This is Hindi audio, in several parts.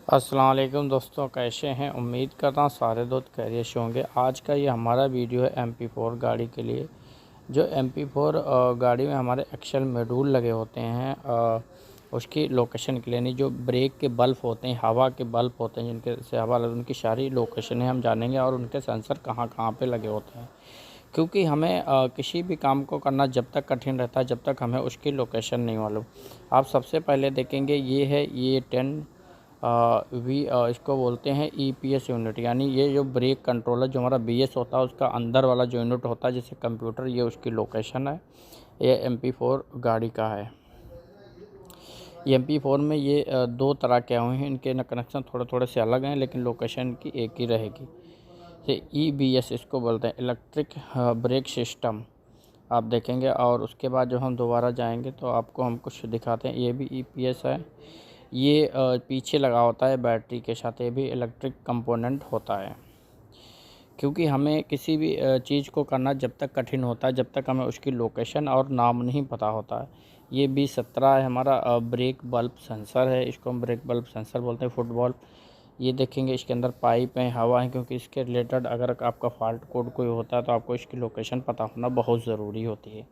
अस्सलाम वालेकुम दोस्तों, कैसे हैं। उम्मीद करता हूँ सारे दोस्त खैरियत से होंगे। आज का ये हमारा वीडियो है MP4 गाड़ी के लिए। जो MP4 गाड़ी में हमारे एक्सल मॉड्यूल लगे होते हैं, उसकी लोकेशन के लिए, यानी जो ब्रेक के बल्ब होते हैं, हवा के बल्ब होते हैं जिनके से हवा लगे, उनकी सारी लोकेशनें हम जानेंगे और उनके सेंसर कहाँ कहाँ पे लगे होते हैं। क्योंकि हमें किसी भी काम को करना जब तक कठिन रहता है जब तक हमें उसकी लोकेशन नहीं मालूम। आप सबसे पहले देखेंगे ये है, ये 10 इसको बोलते हैं EPS यूनिट, यानी ये जो ब्रेक कंट्रोलर जो हमारा BS होता है उसका अंदर वाला जो यूनिट होता है जैसे कंप्यूटर, ये उसकी लोकेशन है। ये MP4 गाड़ी का है। ये MP4 में ये दो तरह के हुए हैं, इनके कनेक्शन थोड़े थोड़े से अलग हैं लेकिन लोकेशन की एक ही रहेगी। ये EBS इसको बोलते हैं, इलेक्ट्रिक ब्रेक सिस्टम। आप देखेंगे और उसके बाद जो हम दोबारा जाएंगे तो आपको हम कुछ दिखाते हैं। ये भी EPS है। ये पीछे लगा होता है बैटरी के साथ, ये भी इलेक्ट्रिक कंपोनेंट होता है। क्योंकि हमें किसी भी चीज़ को करना जब तक कठिन होता है जब तक हमें उसकी लोकेशन और नाम नहीं पता होता है। ये B17 है हमारा ब्रेक बल्ब सेंसर है, इसको हम ब्रेक बल्ब सेंसर बोलते हैं, फुटबॉल। ये देखेंगे इसके अंदर पाइप है, हवा है, क्योंकि इसके रिलेटेड अगर आपका फॉल्ट कोड कोई होता है तो आपको इसकी लोकेशन पता होना बहुत ज़रूरी होती है।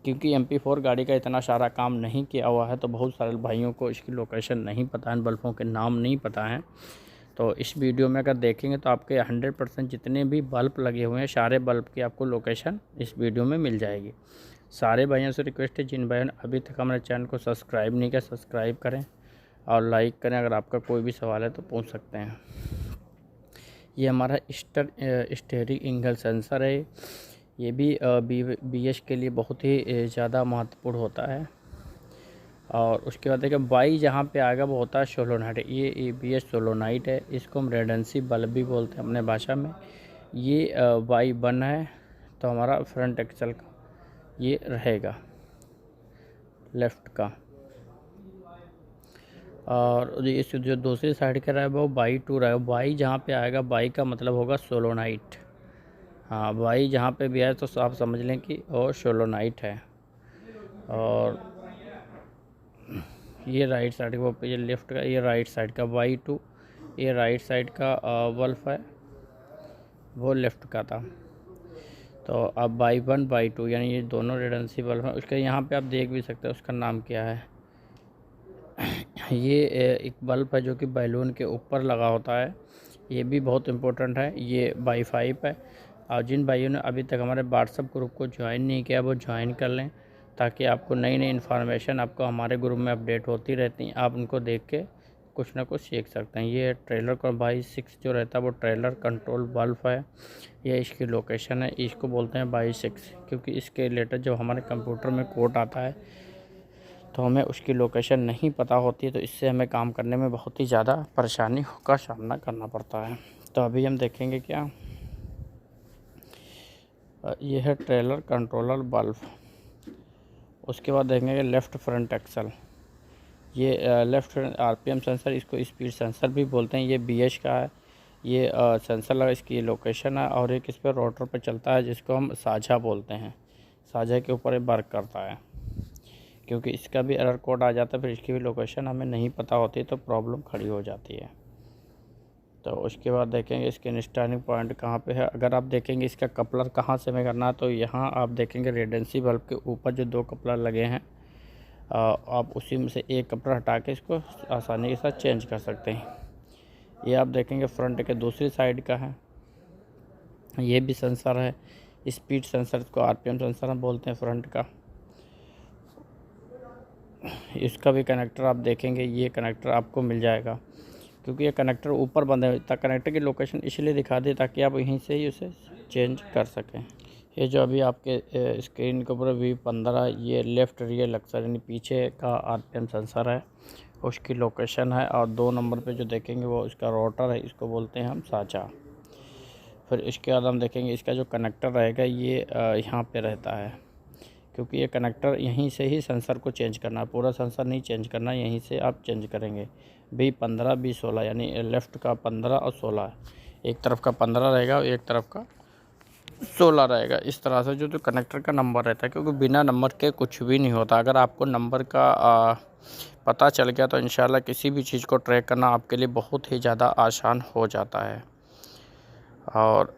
क्योंकि MP4 गाड़ी का इतना सारा काम नहीं किया हुआ है तो बहुत सारे भाइयों को इसकी लोकेशन नहीं पता है, बल्बों के नाम नहीं पता हैं। तो इस वीडियो में अगर देखेंगे तो आपके 100% जितने भी बल्ब लगे हुए हैं सारे बल्ब की आपको लोकेशन इस वीडियो में मिल जाएगी। सारे भाइयों से रिक्वेस्ट है, जिन भाइयों ने अभी तक हमारे चैनल को सब्सक्राइब नहीं किया सब्सक्राइब करें और लाइक करें। अगर आपका कोई भी सवाल है तो पूछ सकते हैं। ये हमारा स्टीयरिंग एंगल सेंसर है। ये भी BS के लिए बहुत ही ज़्यादा महत्वपूर्ण होता है। और उसके बाद देखिए वाई जहाँ पे आएगा वो होता है सोलोनाइट। ये EBS सोलोनाइट है, इसको हम रेडेंसी बल्ब भी बोलते हैं अपने भाषा में। ये Y1 है तो हमारा फ्रंट एक्सल का ये रहेगा लेफ़्ट का। और इस जो दूसरी साइड का रहेगा वो Y2 रहेगा। वाई जहाँ पे आएगा, वाई का मतलब होगा सोलोनाइट। हाँ, वाई जहाँ पे भी आए तो आप समझ लें कि वो सोलोनाइट है। और ये राइट साइड का, ये लेफ़्ट का, ये राइट साइड का Y2, ये राइट साइड का बल्ब है, वो लेफ़्ट का था। तो अब Y1 Y2 यानी ये दोनों रेडेंसी बल्ब हैं। उसके यहाँ पे आप देख भी सकते हैं उसका नाम क्या है। ये एक बल्ब है जो कि बैलून के ऊपर लगा होता है, ये भी बहुत इम्पोर्टेंट है। ये Y5 है। और जिन भाइयों ने अभी तक हमारे व्हाट्सएप ग्रुप को ज्वाइन नहीं किया वो ज्वाइन कर लें, ताकि आपको नई नई इन्फॉर्मेशन आपको हमारे ग्रुप में अपडेट होती रहती हैं। आप उनको देख के कुछ ना कुछ सीख सकते हैं। ये ट्रेलर का Y6 जो रहता है वो ट्रेलर कंट्रोल बल्ब है। ये इसकी लोकेशन है, इसको बोलते हैं Y6, क्योंकि इसके रिलेटेड जब हमारे कंप्यूटर में कोड आता है तो हमें उसकी लोकेशन नहीं पता होती, तो इससे हमें काम करने में बहुत ही ज़्यादा परेशानी का सामना करना पड़ता है। तो अभी हम देखेंगे क्या, ये है ट्रेलर कंट्रोलर बल्ब। उसके बाद देखेंगे लेफ़्ट फ्रंट एक्सल। ये लेफ़्ट RPM सेंसर, इसको स्पीड सेंसर भी बोलते हैं। ये BS का है। ये सेंसर लगा, इसकी लोकेशन है। और एक इस पर रोटर पर चलता है जिसको हम साझा बोलते हैं, साझा के ऊपर ये वर्क करता है। क्योंकि इसका भी एरर कोड आ जाता है, फिर इसकी भी लोकेशन हमें नहीं पता होती तो प्रॉब्लम खड़ी हो जाती है। तो उसके बाद देखेंगे इसके इंस्टॉलिंग पॉइंट कहाँ पे है। अगर आप देखेंगे इसका कपलर कहाँ से हमें करना है तो यहाँ आप देखेंगे रेडेंसी बल्ब के ऊपर जो दो कपलर लगे हैं, आप उसी में से एक कपलर हटा के इसको आसानी के साथ चेंज कर सकते हैं। ये आप देखेंगे फ्रंट के दूसरी साइड का है। ये भी सेंसर है, स्पीड सेंसर, इसको RPM सेंसर हम बोलते हैं फ्रंट का। इसका भी कनेक्टर आप देखेंगे, ये कनेक्टर आपको मिल जाएगा, क्योंकि ये कनेक्टर ऊपर बंद है। कनेक्टर की लोकेशन इसलिए दिखा दी ताकि आप यहीं से ही उसे चेंज कर सकें। ये जो अभी आपके स्क्रीन के ऊपर V15, ये लेफ़्ट रियर एक्सल यानी पीछे का RPM सेंसर है, उसकी लोकेशन है। और 2 नंबर पे जो देखेंगे वो इसका रोटर है, इसको बोलते हैं हम साझा। फिर इसके बाद हम देखेंगे इसका जो कनेक्टर रहेगा ये यहाँ पे रहता है, क्योंकि ये कनेक्टर यहीं से ही सेंसर को चेंज करना है, पूरा सेंसर नहीं चेंज करना, यहीं से आप चेंज करेंगे। V15 V16 यानी लेफ़्ट का 15 और 16, एक तरफ का 15 रहेगा और एक तरफ का 16 रहेगा। इस तरह से जो कनेक्टर का नंबर रहता है, क्योंकि बिना नंबर के कुछ भी नहीं होता। अगर आपको नंबर का पता चल गया तो इंशाल्लाह किसी भी चीज़ को ट्रैक करना आपके लिए बहुत ही ज़्यादा आसान हो जाता है। और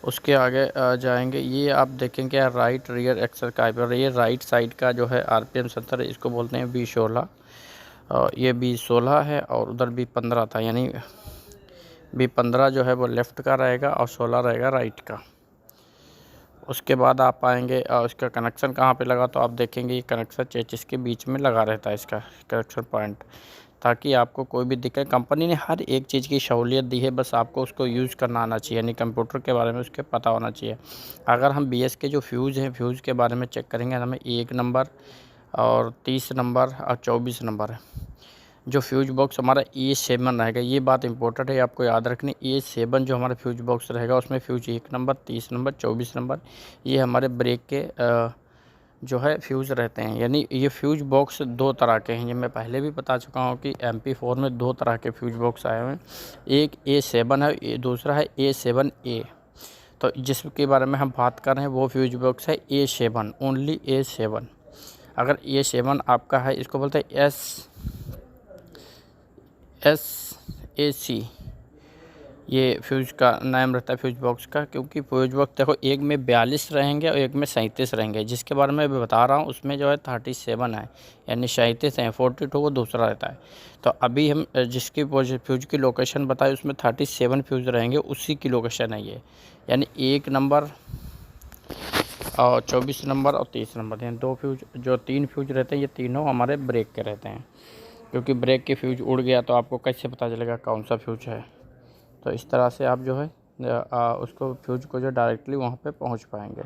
उसके आगे जाएंगे, ये आप देखेंगे राइट रियर एक्सल का ये राइट साइड का जो है आरपीएम सेंसर है, इसको बोलते हैं B16। ये B16 है और उधर B15 था, यानी B15 जो है वो लेफ़्ट का रहेगा और 16 रहेगा राइट का। उसके बाद आप आएंगे इसका कनेक्शन कहाँ पे लगा, तो आप देखेंगे ये कनेक्शन चेसिस के बीच में लगा रहता है इसका कनेक्शन पॉइंट, ताकि आपको कोई भी दिक्कत, कंपनी ने हर एक चीज़ की सहूलियत दी है, बस आपको उसको यूज़ करना आना चाहिए, यानी कंप्यूटर के बारे में उसके पता होना चाहिए। अगर हम BS के जो फ्यूज़ हैं, फ्यूज़ के बारे में चेक करेंगे, हमें 1 नंबर और 30 नंबर और 24 नंबर है जो फ्यूज बॉक्स हमारा A7 रहेगा। ये बात इंपॉर्टेंट है, आपको याद रखनी। A7 जो हमारा फ्यूज बॉक्स रहेगा उसमें फ्यूज 1 नंबर, 30 नंबर, 24 नंबर ये हमारे ब्रेक के जो है फ्यूज़ रहते हैं। यानी ये फ्यूज बॉक्स 2 तरह के हैं, ये मैं पहले भी बता चुका हूँ कि MP4 में 2 तरह के फ्यूज बॉक्स आए हुए हैं। एक A7 है, दूसरा है A7A। तो जिसके बारे में हम बात कर रहे हैं वो फ्यूज बॉक्स है A7, ओनली A7। अगर A7 आपका है, इसको बोलते हैं SAC, ये फ्यूज का नाम रहता है फ्यूज बॉक्स का, क्योंकि फ्यूज बॉक्स देखो एक में 42 रहेंगे और एक में 37 रहेंगे। जिसके बारे में मैं बता रहा हूँ उसमें जो है 37 है, यानी 37 है, 42 वो दूसरा रहता है। तो अभी हम जिसकी फ्यूज की लोकेशन बताई उसमें 37 फ्यूज रहेंगे, उसी की लोकेशन है ये, यानी 1 नंबर और 24 नंबर और 30 नंबर, यानी 2 फ्यूज, जो 3 फ्यूज रहते हैं ये तीनों हमारे ब्रेक के रहते हैं। क्योंकि ब्रेक की फ्यूज उड़ गया तो आपको कैसे पता चलेगा कौन सा फ्यूज है। तो इस तरह से आप जो है उसको फ्यूज को जो डायरेक्टली वहाँ पे पहुँच पाएंगे।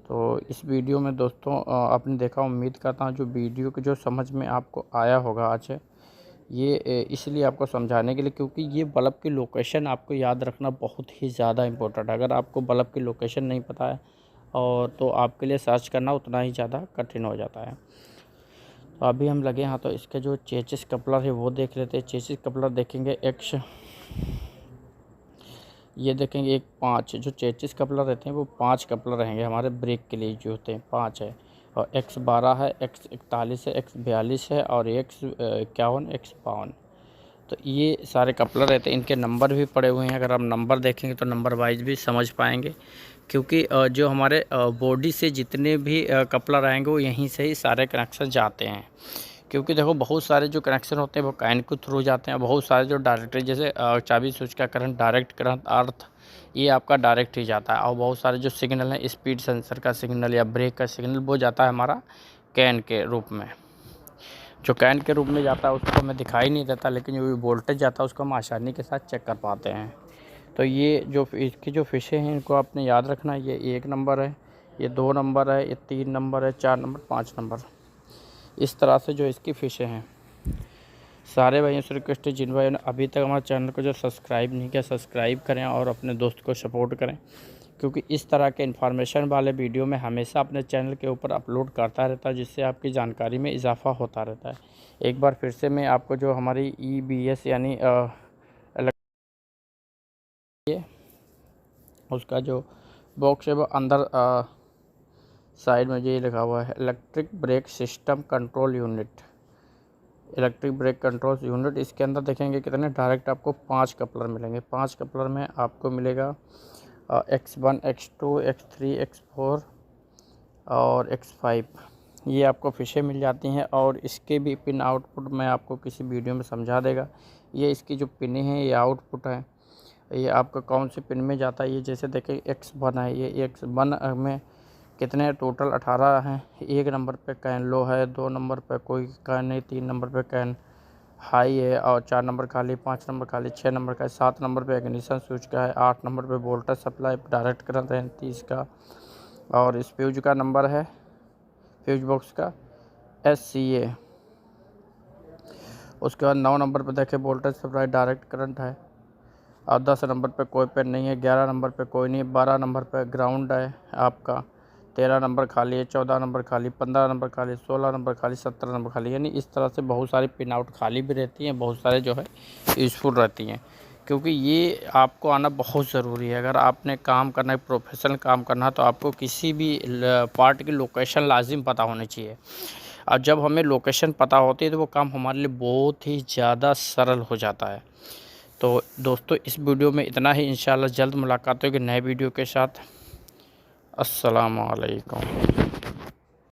तो इस वीडियो में दोस्तों आपने देखा, उम्मीद करता हूँ जो वीडियो को जो समझ में आपको आया होगा आज, ये इसलिए आपको समझाने के लिए, क्योंकि ये बल्ब की लोकेशन आपको याद रखना बहुत ही ज़्यादा इम्पोर्टेंट है। अगर आपको बल्ब की लोकेशन नहीं पता है और तो आपके लिए सर्च करना उतना ही ज़्यादा कठिन हो जाता है। तो अभी हम लगे हैं, तो इसके जो चेसिस कपलर है वो देख लेते हैं। चेसिस कपलर देखेंगे ये देखेंगे 5 जो चेसिस कपलर रहते हैं वो 5 कपलर रहेंगे हमारे ब्रेक के लिए जो होते हैं, 5 है। और X12 है, X41 है, X42 है और X51, X52। तो ये सारे कपलर रहते हैं, इनके नंबर भी पड़े हुए हैं। अगर आप नंबर देखेंगे तो नंबर वाइज भी समझ पाएंगे, क्योंकि जो हमारे बॉडी से जितने भी कपलर आएंगे वो यहीं से ही सारे कनेक्शन जाते हैं। क्योंकि देखो बहुत सारे जो कनेक्शन होते हैं वो कॉइन के थ्रू जाते हैं, बहुत सारे जो डायरेक्ट, जैसे चाबी स्विच का करंट, डायरेक्ट करंट, अर्थ, ये आपका डायरेक्ट ही जाता है। और बहुत सारे जो सिग्नल हैं, स्पीड सेंसर का सिग्नल या ब्रेक का सिग्नल, वो जाता है हमारा कैन के रूप में। जो कैन के रूप में जाता है उसको हमें दिखाई नहीं देता, लेकिन जो वोल्टेज जाता है उसको हम आसानी के साथ चेक कर पाते हैं। तो ये जो इसकी जो फिशें हैं इनको आपने याद रखना है। ये 1 नंबर है, ये 2 नंबर है, ये 3 नंबर है, 4 नंबर, 5 नंबर, इस तरह से जो इसकी फ़िशें हैं। सारे भाइयों से रिक्वेस्ट है, जिन भाइयों ने अभी तक हमारे चैनल को जो सब्सक्राइब नहीं किया, सब्सक्राइब करें और अपने दोस्त को सपोर्ट करें, क्योंकि इस तरह के इन्फॉर्मेशन वाले वीडियो में हमेशा अपने चैनल के ऊपर अपलोड करता रहता है, जिससे आपकी जानकारी में इजाफा होता रहता है। एक बार फिर से मैं आपको जो हमारी EBS यानी उसका जो बॉक्स है वो अंदर साइड में ये लिखा हुआ है, electric brake system control unit, electric brake control unit. इसके अंदर देखेंगे कितने डायरेक्ट आपको 5 कपलर मिलेंगे। 5 कपलर में आपको मिलेगा X1, X2, X3, X4 और X5, ये आपको फिशें मिल जाती हैं। और इसके भी पिन आउटपुट मैं आपको किसी वीडियो में समझा देगा। ये इसकी जो पिन है, ये आउटपुट है, ये आपका कौन से पिन में जाता है। ये जैसे देखें X1 है, ये X1 में कितने टोटल 18 हैं। 1 नंबर पे कैन लो है, 2 नंबर पे कोई कैन नहीं, 3 नंबर पे कैन हाई है और 4 नंबर खाली, 5 नंबर खाली, 6 नंबर का है, 7 नंबर पे इग्निशन स्विच का है, 8 नंबर पे वोल्टेज सप्लाई डायरेक्ट करंट है 30 का। और इस फ्यूज का नंबर है, फ्यूज बॉक्स का SCA। उसके बाद 9 नंबर पे देखें वोल्टेज सप्लाई डायरेक्ट करंट है। और 10 नंबर पे कोई पेन नहीं है, 11 नंबर पे कोई नहीं, 12 नंबर पे ग्राउंड है आपका, 13 नंबर खाली है, 14 नंबर खाली, 15 नंबर खाली, 16 नंबर खाली, 17 नंबर खाली। यानी इस तरह से बहुत सारी पिन आउट खाली भी रहती हैं, बहुत सारे जो है यूज़फुल रहती हैं। क्योंकि ये आपको आना बहुत ज़रूरी है। अगर आपने काम करना है, प्रोफेशनल काम करना है, तो आपको किसी भी पार्ट की लोकेशन लाजिम पता होनी चाहिए। और जब हमें लोकेशन पता होती है तो वो काम हमारे लिए बहुत ही ज़्यादा सरल हो जाता है। तो दोस्तों, इस वीडियो में इतना ही। इंशाल्लाह जल्द मुलाकात होगी नए वीडियो के साथ। अस्सलाम वालेकुम।